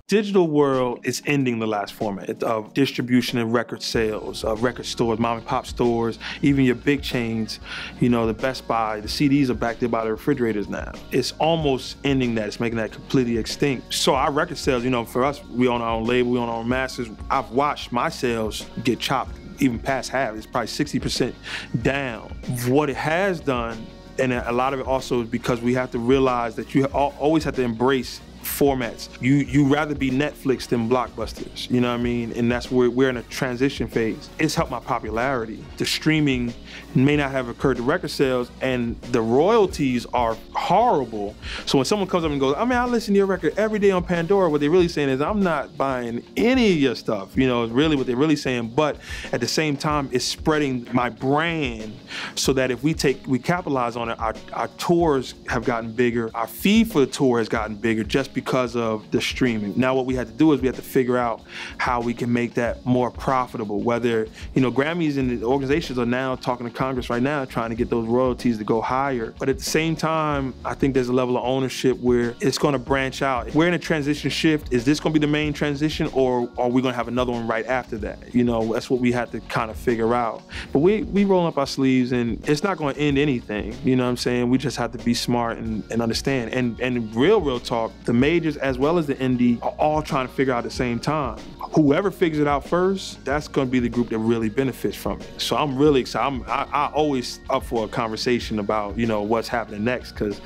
Digital world is ending the last format of distribution and record sales, of record stores, mom and pop stores, even your big chains, you know, the Best Buy, the CDs are backed up by the refrigerators now. It's almost ending that, it's making that completely extinct. So our record sales, you know, for us, we own our own label, we own our own masters. I've watched my sales get chopped even past half. It's probably 60% down. What it has done, and a lot of it also is because we have to realize that you always have to embrace formats. You rather be Netflix than Blockbusters, you know what I mean? And that's where we're in a transition phase. It's helped my popularity. The streaming may not have occurred to record sales, and the royalties are horrible. So when someone comes up and goes, I mean, I listen to your record every day on Pandora, what they're really saying is, I'm not buying any of your stuff, you know, is really what they're really saying. But at the same time, it's spreading my brand so that if we capitalize on it, our tours have gotten bigger, our fee for the tour has gotten bigger just because of the streaming. Now what we had to do is we had to figure out how we can make that more profitable, whether, you know, Grammys and the organizations are now talking to Congress right now trying to get those royalties to go higher. But at the same time, I think there's a level of ownership where it's gonna branch out. We're in a transition shift. Is this gonna be the main transition, or are we gonna have another one right after that? You know, that's what we had to kind of figure out. But we roll up our sleeves, and it's not gonna end anything, you know what I'm saying? We just have to be smart and understand. And real talk, the majors as well as the indie are all trying to figure out at the same time. Whoever figures it out first, that's gonna be the group that really benefits from it. So I'm really excited. I always up for a conversation about, you know, what's happening next, because,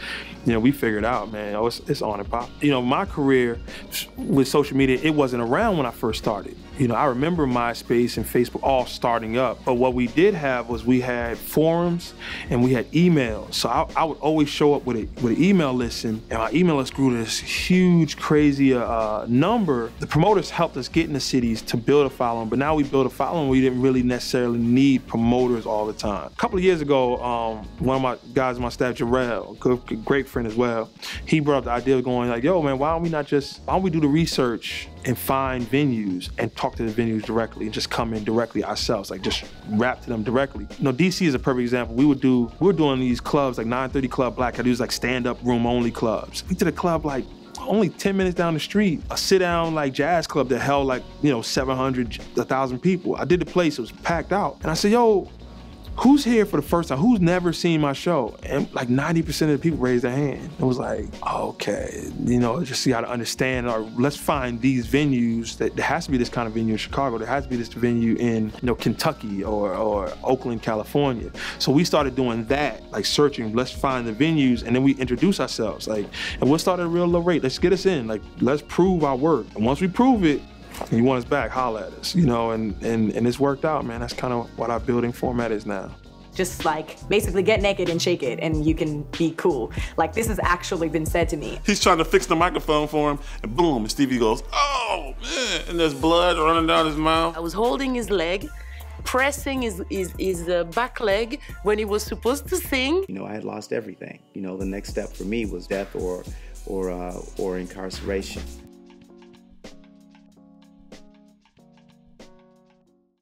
you know, we figured out, man, it's on and pop. You know, my career with social media, it wasn't around when I first started. You know, I remember MySpace and Facebook all starting up, but what we did have was we had forums and we had emails. So I would always show up with an email list, and my email list grew to this huge, crazy number. The promoters helped us get in the cities to build a following, but now we build a following, we didn't really necessarily need promoters all the time. A couple of years ago, one of my guys on my staff, Jarrell, great friend as well, he brought up the idea of going like, yo man, why don't we do the research and find venues and talk to the venues directly and just come in directly ourselves, like just rap to them directly. You know, DC is a perfect example. We were doing these clubs like 930 Club Black, these like stand-up room only clubs. We did a club like only 10 minutes down the street, a sit-down like jazz club that held like, you know, 700, 1,000 people. I did the place, it was packed out. And I said, yo, who's here for the first time? Who's never seen my show? And like 90% of the people raised their hand. It was like, okay, you know, just see how to understand, or let's find these venues that there has to be this kind of venue in Chicago. There has to be this venue in, you know, Kentucky or Oakland, California. So we started doing that, like searching, let's find the venues, and then we introduce ourselves, like, and we'll start at a real low rate. Let's get us in, like, let's prove our work. And once we prove it, and you want us back, holla at us, you know, and it's worked out, man. That's kind of what our building format is now. Just like, basically get naked and shake it and you can be cool. Like, this has actually been said to me. He's trying to fix the microphone for him, and boom, and Stevie goes, oh, man, and there's blood running down his mouth. I was holding his leg, pressing his back leg when he was supposed to sing. You know, I had lost everything. You know, the next step for me was death or incarceration.